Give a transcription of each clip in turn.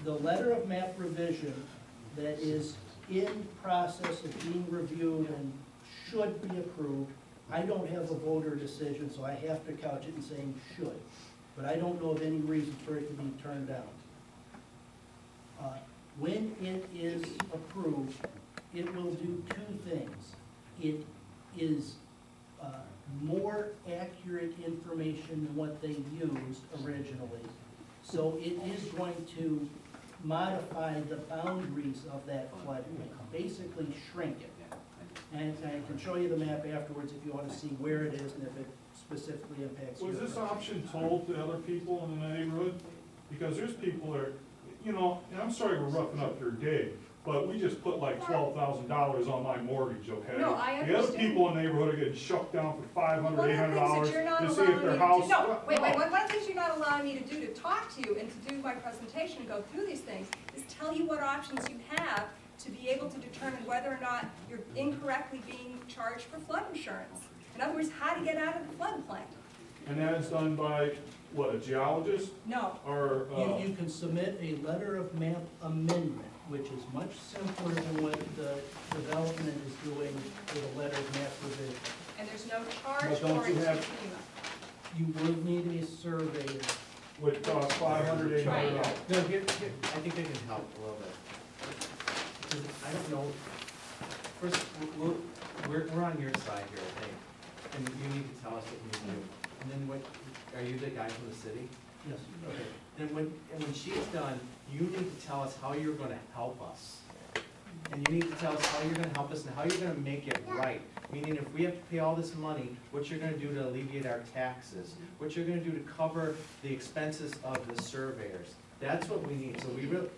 The letter of map revision that is in process of being reviewed and should be approved, I don't have a voter decision, so I have to couch it in saying should. But I don't know of any reason for it to be turned down. When it is approved, it will do two things. It is more accurate information than what they used originally. So it is going to modify the boundaries of that floodplain, basically shrink it. And I can show you the map afterwards if you want to see where it is and if it specifically impacts you. Was this option told to other people in the neighborhood? Because there's people that, you know, and I'm sorry we're roughing up your day, but we just put like $12,000 on my mortgage, okay? No, I The other understand. people in the neighborhood are getting shook down for $500, One of the things $800 that you're not to see allowing if me their to house. do, no, wait, one of the things you're not allowing me to do, to talk to you and to do my presentation and go through these things, is tell you what options you have to be able to determine whether or not you're incorrectly being charged for flood insurance. In other words, how to get out of the floodplain. And that is done by, what, a geologist No, or? You can submit a letter of map amendment, which is much simpler than what the development is doing with a letter of map revision. and there's no charge But don't for it you to have- FEMA. You will need a surveyor. Would cost $500, $800. No, here, I think I can help a little bit. Because I don't know, first, we're on your side here, I think, and you need to tell us what you do. And then what, are you the guy from the city? Yes. Okay, then when she's done, you need to tell us how you're gonna help us. And you need to tell us how you're gonna help us and how you're gonna make it right. Meaning if we have to pay all this money, what you're gonna do to alleviate our taxes, what you're gonna do to cover the expenses of the surveyors. That's what we need, so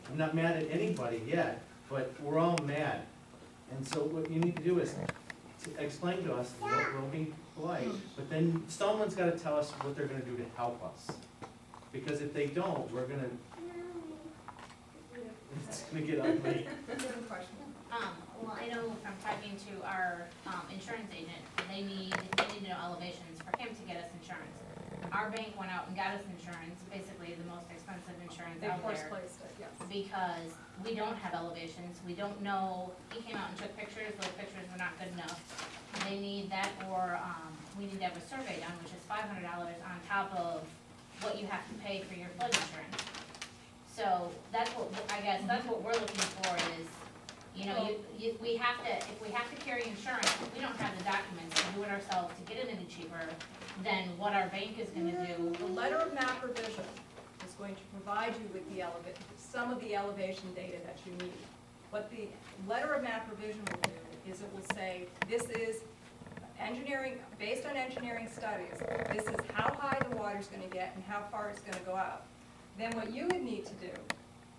I'm not mad at anybody yet, but we're all mad. And so what you need to do is to explain to us, we'll be polite, but then someone's gotta tell us what they're gonna do to help us. Because if they don't, we're gonna, it's gonna get ugly. Different question. Well, I know from talking to our insurance agent, they need to know elevations for him to get us insurance. Our bank went out and got us insurance, basically the most expensive insurance They out force there. placed it, yes. Because we don't have elevations, we don't know, he came out and took pictures, those pictures were not good enough. They need that, or, we need to have a survey done, which is $500 on top of what you have to pay for your flood insurance. So that's what, I guess, that's what we're looking for is, you know, we have to, if we have to carry insurance, if we don't have the documents to do it ourselves to get it any cheaper than what our bank is gonna do. The letter of map revision is going to provide you with the some of the elevation data that you need. What the letter of map revision will do is it will say, this is engineering, based on engineering studies, this is how high the water's gonna get and how far it's gonna go out. Then what you would need to do,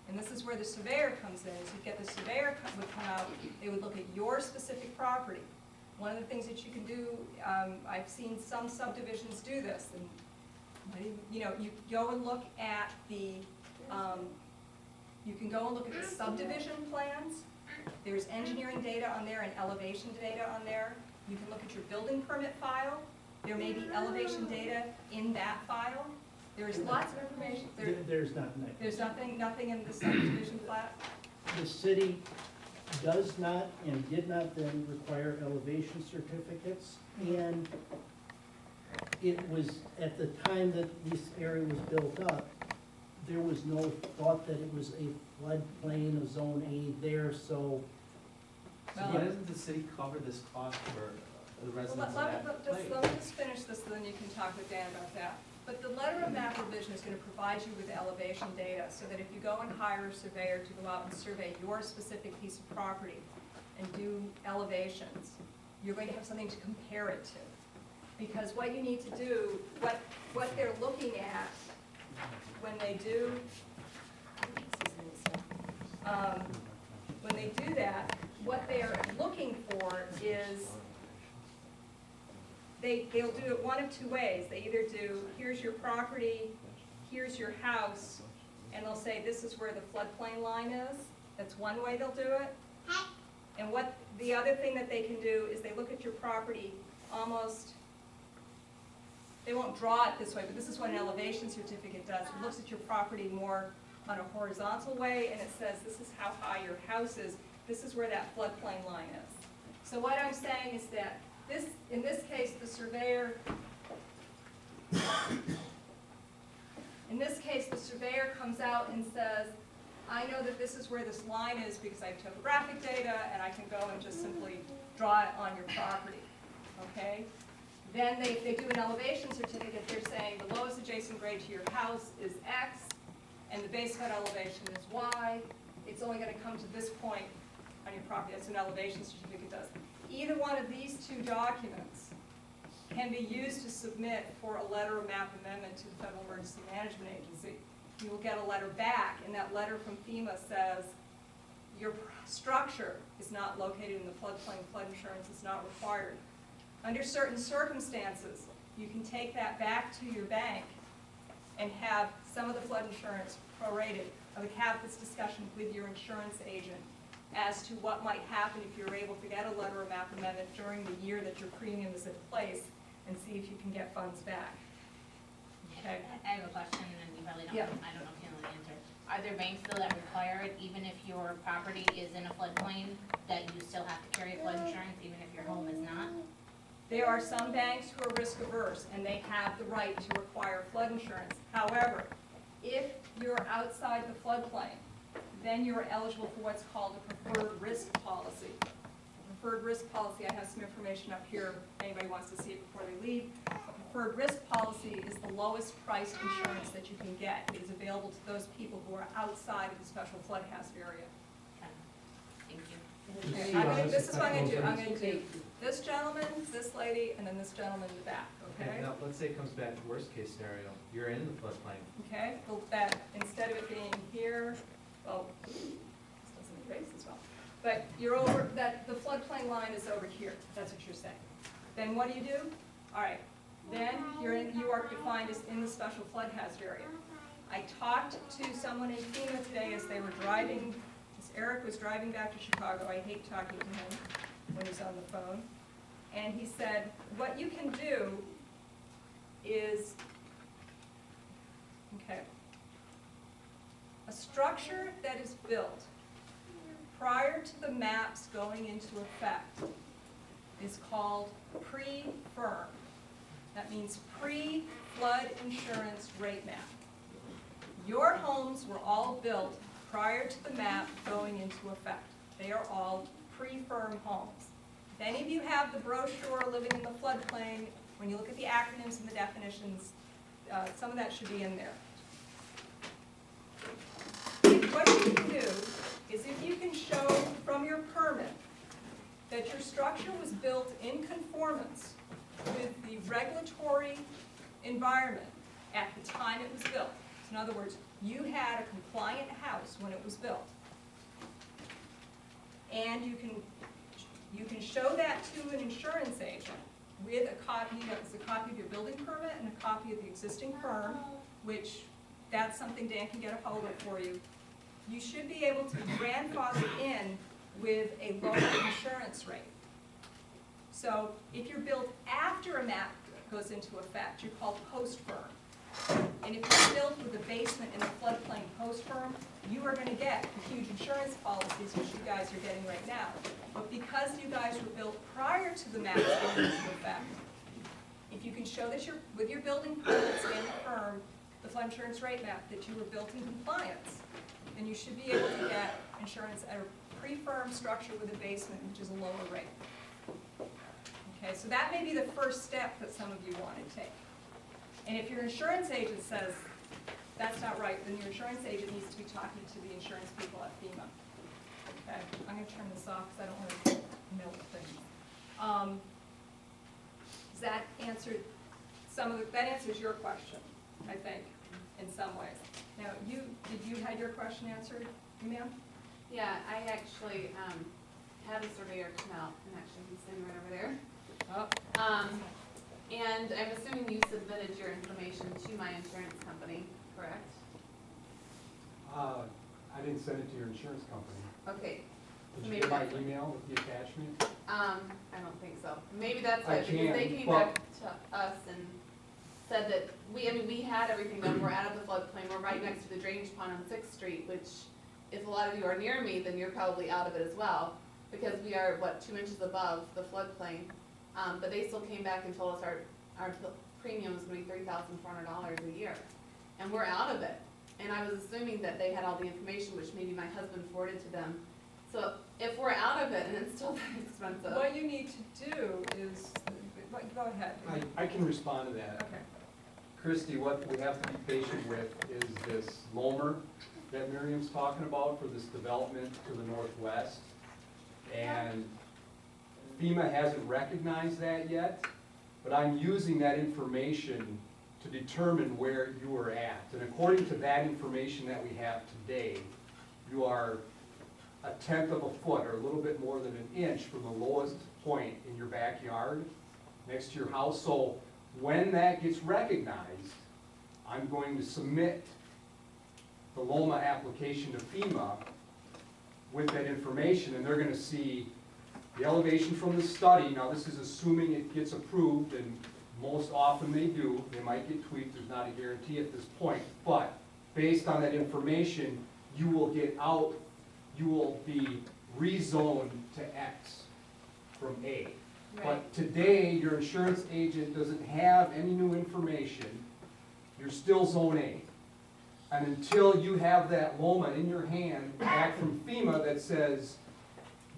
and this is where the surveyor comes in, is you get the surveyor would come out, they would look at your specific property. One of the things that you can do, I've seen some subdivisions do this, and you know, you go and look at the, you can go and look at the subdivision plans. There's engineering data on there and elevation data on there. You can look at your building permit file. There may be elevation data in that file. There's lots of information. There's nothing. There's nothing in the subdivision plat. The city does not and did not then require elevation certificates. And it was, at the time that this area was built up, there was no thought that it was a floodplain, a zone A there, so. So why doesn't the city cover this cost for the residents of that place? Let me just finish this, and then you can talk with Dan about that. But the letter of map revision is going to provide you with elevation data, so that if you go and hire a surveyor to go out and survey your specific piece of property and do elevations, you're going to have something to compare it to. Because what you need to do, what they're looking at when they do, what they are looking for is, they'll do it one of two ways. They either do, here's your property, here's your house, and they'll say this is where the floodplain line is. That's one way they'll do it. And what the other thing that they can do is they look at your property almost, they won't draw it this way, but this is what an elevation certificate does. It looks at your property more on a horizontal way, and it says this is how high your house is, this is where that floodplain line is. So what I'm saying is that this, in this case, the surveyor, comes out and says, I know that this is where this line is because I have topographic data, and I can go and just simply draw it on your property, okay? Then they do an elevation certificate, they're saying the lowest adjacent grade to your house is X, and the base flood elevation is Y. It's only gonna come to this point on your property, that's what an elevation certificate does. Either one of these two documents can be used to submit for a letter of map amendment to the Federal Emergency Management Agency. You will get a letter back, and that letter from FEMA says, your structure is not located in the floodplain, flood insurance is not required. Under certain circumstances, you can take that back to your bank and have some of the flood insurance prorated. I would have this discussion with your insurance agent as to what might happen if you're able to get a letter of map amendment during the year that your premium is in place, and see if you can get funds back. Okay? I have a question, and you probably don't, Yeah. I don't know if you know the answer. Are there banks though that require it, even if your property is in a floodplain, that you still have to carry a flood insurance, even if your home is not? There are some banks who are risk averse, and they have the right to require flood insurance. However, if you're outside the floodplain, then you're eligible for what's called a preferred risk policy. Preferred risk policy, I have some information up here, if anybody wants to see it before they leave. A preferred risk policy is the lowest priced insurance that you can get. It is available to those people who are outside of the special flood hazard area. Okay. Thank you. This is what I'm gonna do this gentleman, this lady, and then this gentleman in the back, okay? Now, let's say it comes back to worst case scenario, you're in the floodplain. Okay, well, that, instead of it being here, well, this doesn't erase as well. But you're over, that, the floodplain line is over here, that's what you're saying. Then what do? All right, then you are defined as in the special flood hazard area. I talked to someone in FEMA today as they were driving, as Eric was driving back to Chicago. I hate talking to him when he's on the phone. And he said, what you can do is, okay, a structure that is built prior to the maps going into effect is called pre-firm. That means pre-flood insurance rate map. Your homes were all built prior to the map going into effect. They are all pre-firm homes. If any of you have the brochure Living in the Floodplain, when you look at the acronyms and the definitions, some of that should be in there. What you can do is if you can show from your permit that your structure was built in conformance with the regulatory environment at the time it was built. So in other words, you had a compliant house when it was built. And you can show that to an insurance agent with a copy of your building permit and a copy of the existing firm, which that's something Dan can get a hold of for you. You should be able to grandfather in with a lower insurance rate. So if you're built after a map goes into effect, you're called post-firm. And if you're built with a basement in a floodplain post-firm, you are going to get huge insurance policies, which you guys are getting right now. But because you guys were built prior to the maps going into effect, if you can show that you're, with your building permits and the firm, the flood insurance rate map, that you were built in compliance, then you should be able to get insurance at a pre-firm structure with a basement, which is a lower rate. Okay, so that may be the first step that some of you want to take. And if your insurance agent says that's not right, then your insurance agent needs to be talking to the insurance people at FEMA. Okay, I'm going to turn this off because I don't want to melt things. Does that answer that answers your question, I think, in some ways. Now, did you have your question answered, ma'am? Yeah, I actually had a surveyor come out, and actually he's sitting right over there. Oh. And I'm assuming you submitted your information to my insurance company, correct? I didn't send it to your insurance company. Okay. Did you Maybe get my that's- email with the attachment? I don't think so. Maybe that's I why, because they can, came but- back to us and said that we had everything done, we're out of the floodplain, we're right next to the drainage pond on Sixth Street, which if a lot of you are near me, then you're probably out of it as well, because we are, 2 inches above the floodplain. But they still came back and told us our premium was gonna be $3,400 a year, and we're out of it. And I was assuming that they had all the information, which maybe my husband forwarded to them. So if we're out of it and it's still that expensive. What you need to do is, go ahead. I can respond to that. Okay. Christie, what we have to be patient with is this LOMR that Miriam's talking about for this development to the northwest. And FEMA hasn't recognized that yet, but I'm using that information to determine where you are at. And according to that information that we have today, you are 1/10 of a foot or a little bit more than an inch from the lowest point in your backyard next to your house. So when that gets recognized, I'm going to submit the LOMA application to FEMA with that information, and they're gonna see the elevation from the study. Now, this is assuming it gets approved, and most often they do. They might get tweaked, there's not a guarantee at this point. But based on that information, you will be rezoned to X from A. But today, your insurance agent doesn't have any new information. You're still zone A. And until you have that LOMA in your hand back from FEMA that says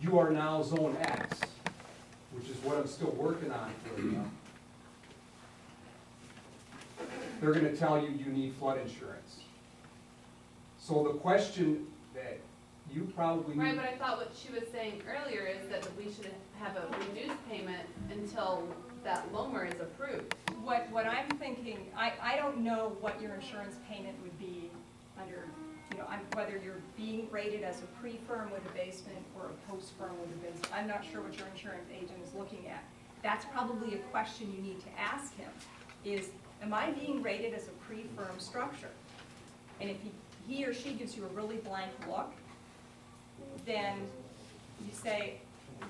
you are now zone X, which is what I'm still working on for you, they're gonna tell you you need flood insurance. So the question that you probably need. Right, but I thought what she was saying earlier is that we should have a reduced payment until that LOMR is approved. What I'm thinking, I don't know what your insurance payment would be under, whether you're being rated as a pre-firm with a basement or a post-firm with a basement. I'm not sure what your insurance agent is looking at. That's probably a question you need to ask him, is, am I being rated as a pre-firm structure? And if he or she gives you a really blank look, then you say,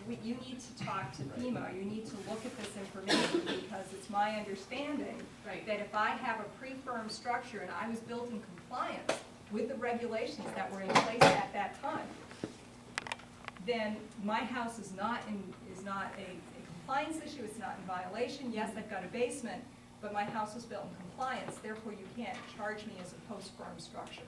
you need to talk to FEMA, you need to look at this information, because it's my understanding that if I have a pre-firm structure and I was built in compliance with the regulations that were in place at that time, then my house is not a compliance issue, it's not in violation. Yes, I've got a basement, but my house was built in compliance, therefore you can't charge me as a post-firm structure.